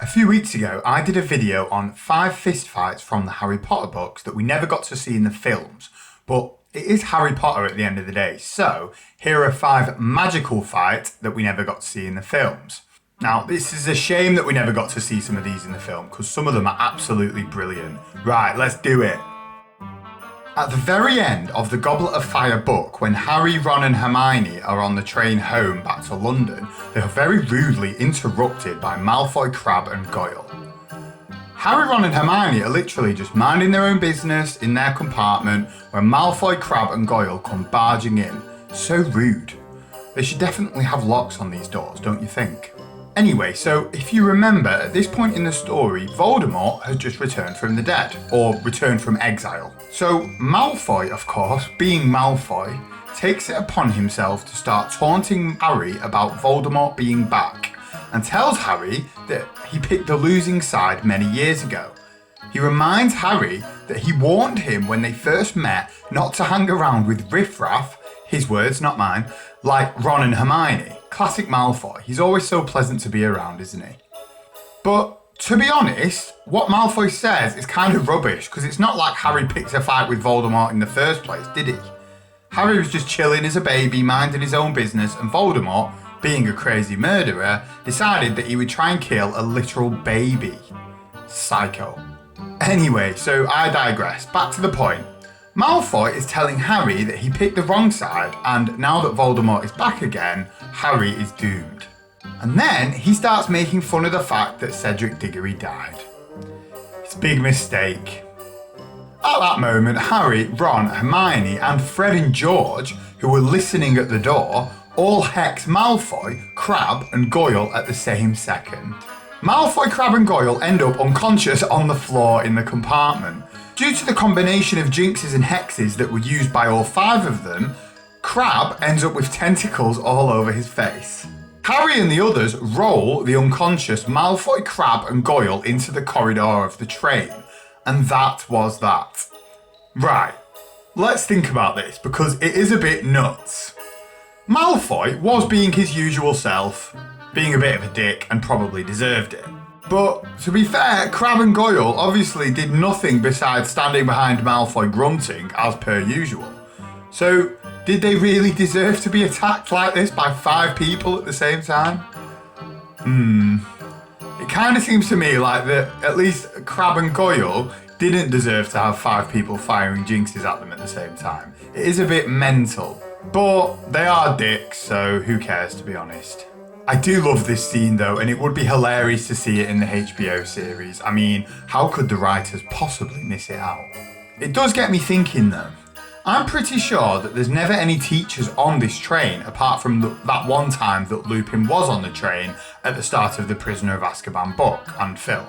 A few weeks ago, I did a video on 5 fistfights from the Harry Potter books that we never got to see in the films, but it is Harry Potter at the end of the day, so here are 5 magical fights that we never got to see in the films. Now, this is a shame that we never got to see some of these in the film, because some of them are absolutely brilliant. Right, let's do it. At the very end of the Goblet of Fire book, when Harry, Ron and Hermione are on the train home back to London, they are very rudely interrupted by Malfoy, Crabbe and Goyle. Harry, Ron and Hermione are literally just minding their own business in their compartment when Malfoy, Crabbe and Goyle come barging in. So rude. They should definitely have locks on these doors, don't you think? Anyway, so if you remember, at this point in the story, Voldemort has just returned from the dead, or returned from exile. So Malfoy, of course, being Malfoy, takes it upon himself to start taunting Harry about Voldemort being back, and tells Harry that he picked the losing side many years ago. He reminds Harry that he warned him when they first met not to hang around with riffraff, his words, not mine, like Ron and Hermione. Classic Malfoy. He's always so pleasant to be around, isn't he? But to be honest, what Malfoy says is kind of rubbish, because it's not like Harry picked a fight with Voldemort in the first place, did he? Harry was just chilling as a baby, minding his own business, and Voldemort, being a crazy murderer, decided that he would try and kill a literal baby. Psycho. Anyway, so I digress. Back to the point. Malfoy is telling Harry that he picked the wrong side, and now that Voldemort is back again, Harry is doomed. And then he starts making fun of the fact that Cedric Diggory died. It's a big mistake. At that moment, Harry, Ron, Hermione and Fred and George, who were listening at the door, all hex Malfoy, Crabbe and Goyle at the same second. Malfoy, Crabbe and Goyle end up unconscious on the floor in the compartment. Due to the combination of jinxes and hexes that were used by all 5 of them, Crabbe ends up with tentacles all over his face. Harry and the others roll the unconscious Malfoy, Crabbe and Goyle into the corridor of the train, and that was that. Right, let's think about this, because it is a bit nuts. Malfoy was being his usual self, being a bit of a dick, and probably deserved it. But to be fair, Crabbe and Goyle obviously did nothing besides standing behind Malfoy grunting as per usual. So did they really deserve to be attacked like this by 5 people at the same time? It kind of seems to me like that at least Crabbe and Goyle didn't deserve to have 5 people firing jinxes at them at the same time. It is a bit mental, but they are dicks, so who cares, to be honest. I do love this scene though, and it would be hilarious to see it in the HBO series. I mean, how could the writers possibly miss it out? It does get me thinking though. I'm pretty sure that there's never any teachers on this train apart from that one time that Lupin was on the train at the start of the Prisoner of Azkaban book and film.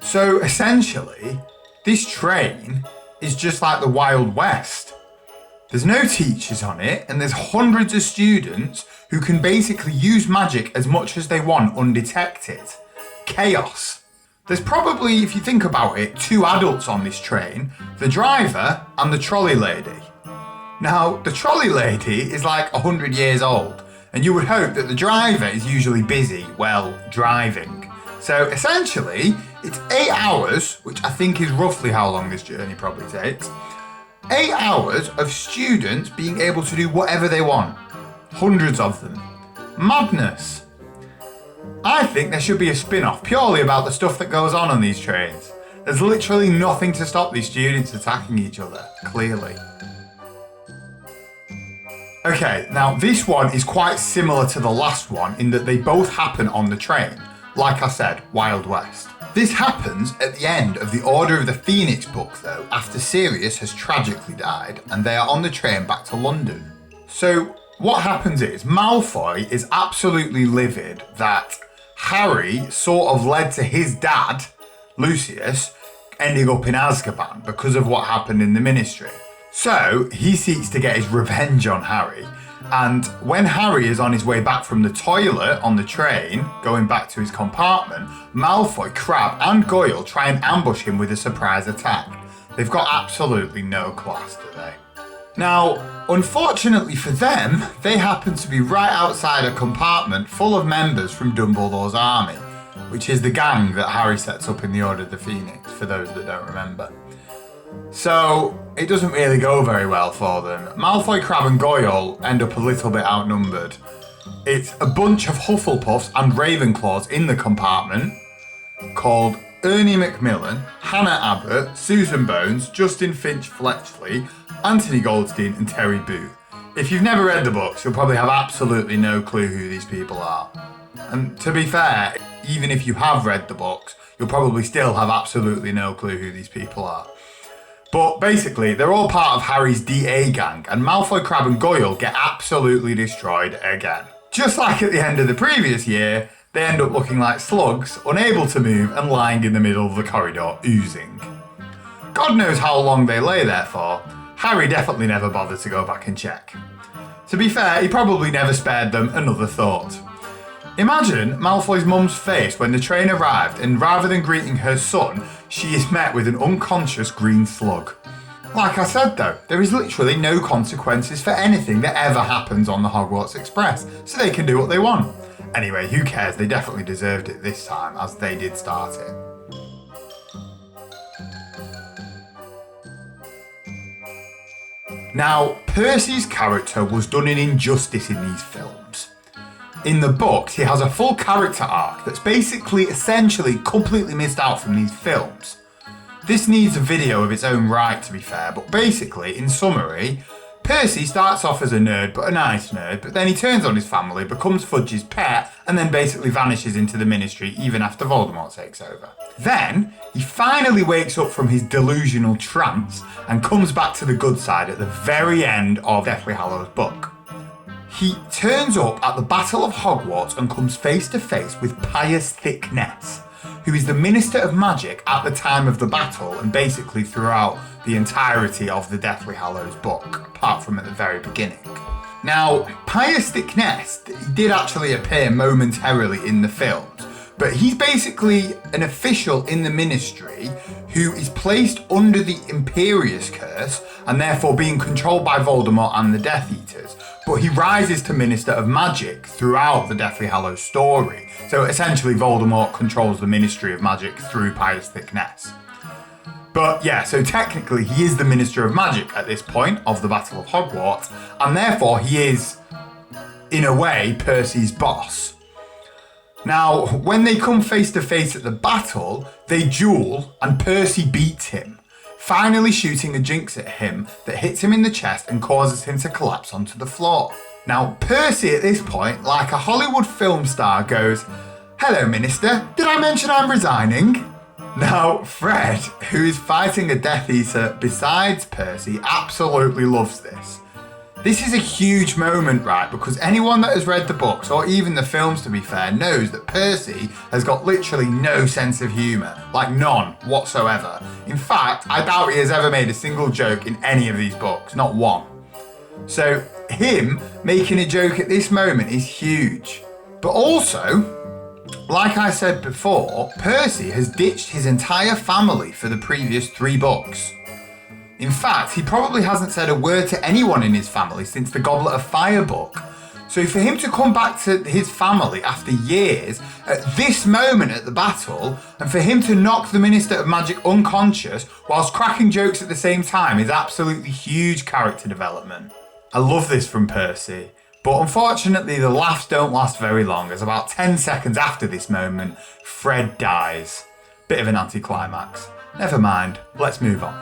So essentially, this train is just like the Wild West. There's no teachers on it, and there's hundreds of students who can basically use magic as much as they want undetected. Chaos. There's probably, if you think about it, 2 adults on this train, the driver and the trolley lady. Now, the trolley lady is like 100 years old, and you would hope that the driver is usually busy, well, driving. So essentially, it's 8 hours, which I think is roughly how long this journey probably takes. 8 hours of students being able to do whatever they want. Hundreds of them. Madness. I think there should be a spin-off purely about the stuff that goes on these trains. There's literally nothing to stop these students attacking each other, clearly. Okay, now this one is quite similar to the last one in that they both happen on the train. Like I said, Wild West. This happens at the end of the Order of the Phoenix book though, after Sirius has tragically died and they are on the train back to London. So what happens is Malfoy is absolutely livid that Harry sort of led to his dad, Lucius, ending up in Azkaban because of what happened in the Ministry. So he seeks to get his revenge on Harry. And when Harry is on his way back from the toilet on the train, going back to his compartment, Malfoy, Crabbe and Goyle try and ambush him with a surprise attack. They've got absolutely no class, do they? Now, unfortunately for them, they happen to be right outside a compartment full of members from Dumbledore's army. which is the gang that Harry sets up in the Order of the Phoenix, for those that don't remember. So it doesn't really go very well for them. Malfoy, Crabbe and Goyle end up a little bit outnumbered. It's a bunch of Hufflepuffs and Ravenclaws in the compartment called Ernie Macmillan, Hannah Abbott, Susan Bones, Justin Finch-Fletchley, Anthony Goldstein and Terry Booth. If you've never read the books, you'll probably have absolutely no clue who these people are. And to be fair, even if you have read the books, you'll probably still have absolutely no clue who these people are. But basically, they're all part of Harry's DA gang, and Malfoy, Crabbe and Goyle get absolutely destroyed again. Just like at the end of the previous year, they end up looking like slugs, unable to move and lying in the middle of the corridor, oozing. God knows how long they lay there for. Harry definitely never bothered to go back and check. To be fair, he probably never spared them another thought. Imagine Malfoy's mum's face when the train arrived and rather than greeting her son, she is met with an unconscious green slug. Like I said though, there is literally no consequences for anything that ever happens on the Hogwarts Express, so they can do what they want. Anyway, who cares, they definitely deserved it this time, as they did start it. Now, Percy's character was done an injustice in these films. In the books, he has a full character arc that's basically, essentially, completely missed out from these films. This needs a video of its own right, to be fair, but basically, in summary, Percy starts off as a nerd, but a nice nerd, but then he turns on his family, becomes Fudge's pet, and then basically vanishes into the Ministry even after Voldemort takes over. Then, he finally wakes up from his delusional trance and comes back to the good side at the very end of Deathly Hallows book. He turns up at the Battle of Hogwarts and comes face to face with Pius Thickness, who is the Minister of Magic at the time of the battle and basically throughout the entirety of the Deathly Hallows book, apart from at the very beginning. Now, Pius Thickness did actually appear momentarily in the films, but he's basically an official in the Ministry who is placed under the Imperius Curse and therefore being controlled by Voldemort and the Death Eaters, but he rises to Minister of Magic throughout the Deathly Hallows story. So essentially Voldemort controls the Ministry of Magic through Pius Thickness. But yeah, so technically he is the Minister of Magic at this point of the Battle of Hogwarts, and therefore he is, in a way, Percy's boss. Now, when they come face to face at the battle, they duel and Percy beats him, finally shooting a jinx at him that hits him in the chest and causes him to collapse onto the floor. Now, Percy at this point, like a Hollywood film star, goes, "Hello, Minister, did I mention I'm resigning?" Now, Fred, who is fighting a Death Eater besides Percy, absolutely loves this. This is a huge moment, right? Because anyone that has read the books, or even the films to be fair, knows that Percy has got literally no sense of humour. Like none whatsoever. In fact, I doubt he has ever made a single joke in any of these books, not one. So him making a joke at this moment is huge. But also, like I said before, Percy has ditched his entire family for the previous 3 books. In fact, he probably hasn't said a word to anyone in his family since the Goblet of Fire book. So for him to come back to his family after years, at this moment at the battle, and for him to knock the Minister of Magic unconscious whilst cracking jokes at the same time is absolutely huge character development. I love this from Percy. But unfortunately, the laughs don't last very long, as about 10 seconds after this moment, Fred dies. Bit of an anticlimax. Never mind, let's move on.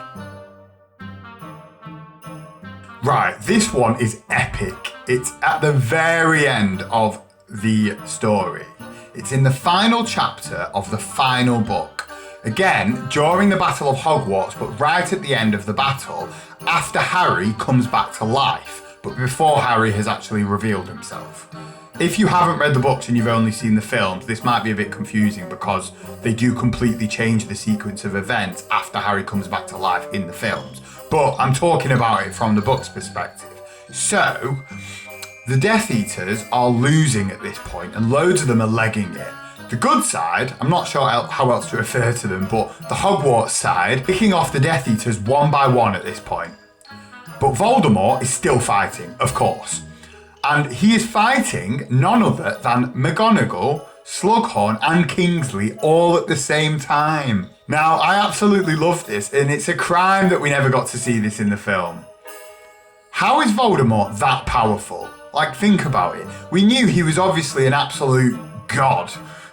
Right, this one is epic. It's at the very end of the story. It's in the final chapter of the final book. Again, during the Battle of Hogwarts, but right at the end of the battle, after Harry comes back to life, but before Harry has actually revealed himself. If you haven't read the books and you've only seen the films, this might be a bit confusing because they do completely change the sequence of events after Harry comes back to life in the films. But I'm talking about it from the book's perspective. So, the Death Eaters are losing at this point and loads of them are legging it. The good side, I'm not sure how else to refer to them, but the Hogwarts side, picking off the Death Eaters one by one at this point. But Voldemort is still fighting, of course. And he is fighting none other than McGonagall, Slughorn and Kingsley all at the same time. Now, I absolutely love this, and it's a crime that we never got to see this in the film. How is Voldemort that powerful? Like, think about it. We knew he was obviously an absolute god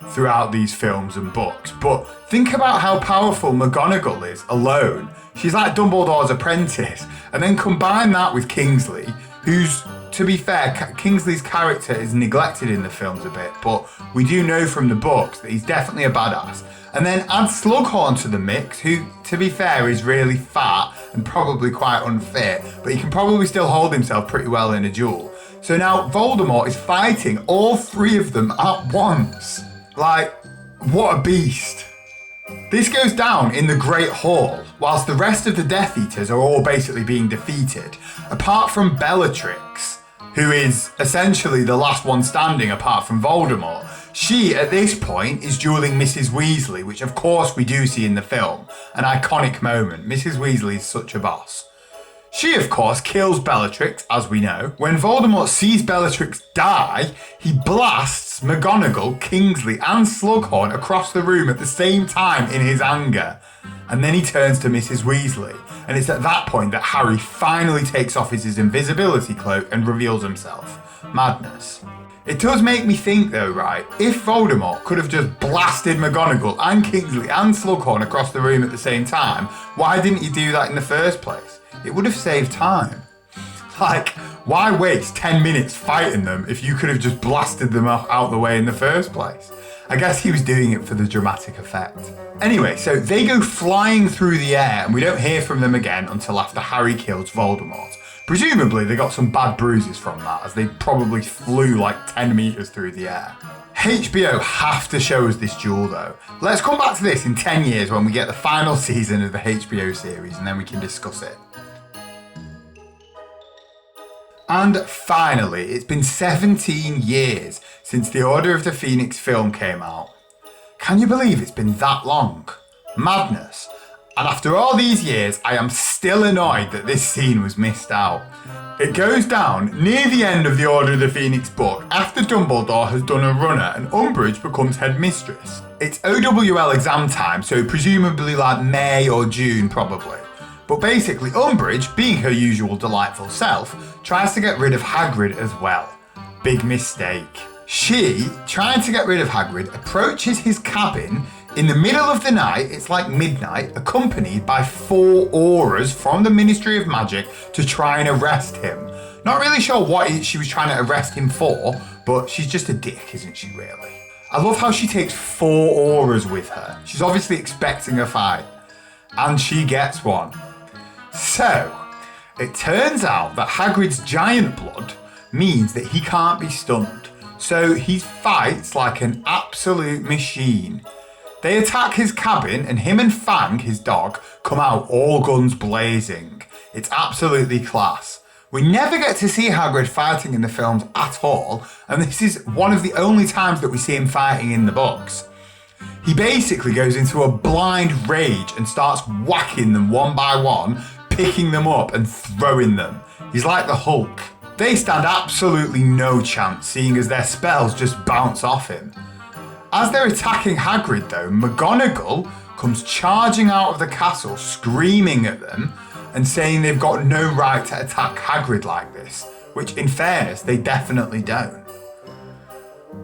throughout these films and books, but think about how powerful McGonagall is alone. She's like Dumbledore's apprentice, and then combine that with Kingsley, who's, to be fair, Kingsley's character is neglected in the films a bit, but we do know from the books that he's definitely a badass. And then add Slughorn to the mix, who, to be fair, is really fat and probably quite unfit, but he can probably still hold himself pretty well in a duel. So now Voldemort is fighting all three of them at once. Like, what a beast. This goes down in the Great Hall, whilst the rest of the Death Eaters are all basically being defeated, apart from Bellatrix, who is essentially the last one standing apart from Voldemort. She, at this point, is dueling Mrs. Weasley, which of course we do see in the film. An iconic moment. Mrs. Weasley is such a boss. She, of course, kills Bellatrix, as we know. When Voldemort sees Bellatrix die, he blasts McGonagall, Kingsley and Slughorn across the room at the same time in his anger. And then he turns to Mrs. Weasley, and it's at that point that Harry finally takes off his invisibility cloak and reveals himself. Madness. It does make me think though, right, if Voldemort could have just blasted McGonagall and Kingsley and Slughorn across the room at the same time, why didn't he do that in the first place? It would have saved time. Like, why waste 10 minutes fighting them if you could have just blasted them out the way in the first place? I guess he was doing it for the dramatic effect. Anyway, so they go flying through the air and we don't hear from them again until after Harry kills Voldemort. Presumably they got some bad bruises from that, as they probably flew like 10 meters through the air. HBO have to show us this duel though. Let's come back to this in 10 years when we get the final season of the HBO series, and then we can discuss it. And finally, it's been 17 years since the Order of the Phoenix film came out. Can you believe it's been that long? Madness. And after all these years, I am still annoyed that this scene was missed out. It goes down near the end of the Order of the Phoenix book after Dumbledore has done a runner and Umbridge becomes headmistress. It's OWL exam time, so presumably like May or June probably. But basically, Umbridge, being her usual delightful self, tries to get rid of Hagrid as well. Big mistake. She, trying to get rid of Hagrid, approaches his cabin in the middle of the night, it's like midnight, accompanied by 4 Aurors from the Ministry of Magic to try and arrest him. Not really sure what she was trying to arrest him for, but she's just a dick, isn't she really? I love how she takes 4 Aurors with her. She's obviously expecting a fight. And she gets one. So, it turns out that Hagrid's giant blood means that he can't be stunned. So he fights like an absolute machine. They attack his cabin and him and Fang, his dog, come out all guns blazing. It's absolutely class. We never get to see Hagrid fighting in the films at all, and this is one of the only times that we see him fighting in the books. He basically goes into a blind rage and starts whacking them one by one, picking them up and throwing them. He's like the Hulk. They stand absolutely no chance, seeing as their spells just bounce off him. As they're attacking Hagrid though, McGonagall comes charging out of the castle screaming at them and saying they've got no right to attack Hagrid like this, which in fairness they definitely don't.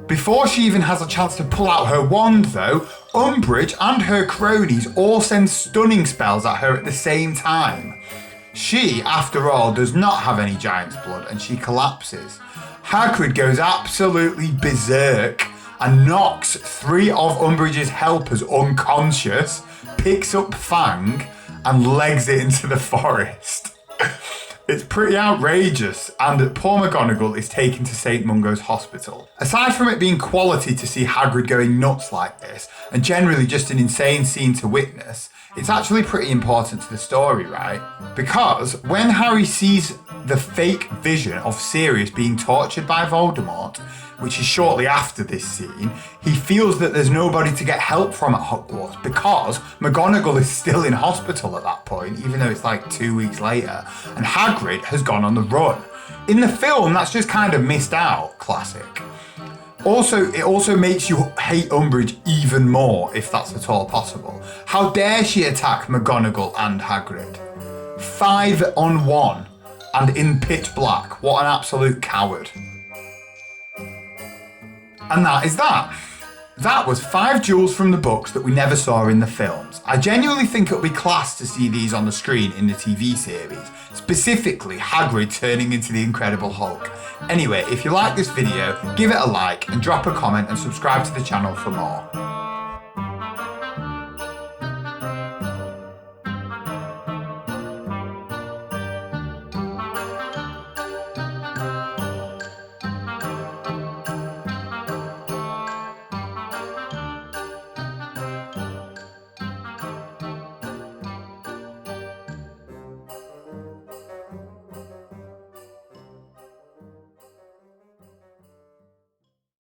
Before she even has a chance to pull out her wand though, Umbridge and her cronies all send stunning spells at her at the same time. She, after all, does not have any giant's blood and she collapses. Hagrid goes absolutely berserk and knocks 3 of Umbridge's helpers unconscious, picks up Fang and legs it into the forest. It's pretty outrageous, and poor McGonagall is taken to St. Mungo's hospital. Aside from it being quality to see Hagrid going nuts like this, and generally just an insane scene to witness, it's actually pretty important to the story, right? Because when Harry sees the fake vision of Sirius being tortured by Voldemort, which is shortly after this scene, he feels that there's nobody to get help from at Hogwarts because McGonagall is still in hospital at that point, even though it's like 2 weeks later, and Hagrid has gone on the run. In the film, that's just kind of missed out. Classic. Also, it also makes you hate Umbridge even more, if that's at all possible. How dare she attack McGonagall and Hagrid? 5-on-1 and in pitch black. What an absolute coward. And that is that. That was 5 duels from the books that we never saw in the films. I genuinely think it'll be class to see these on the screen in the TV series, specifically Hagrid turning into the Incredible Hulk. Anyway, if you like this video, give it a like and drop a comment and subscribe to the channel for more.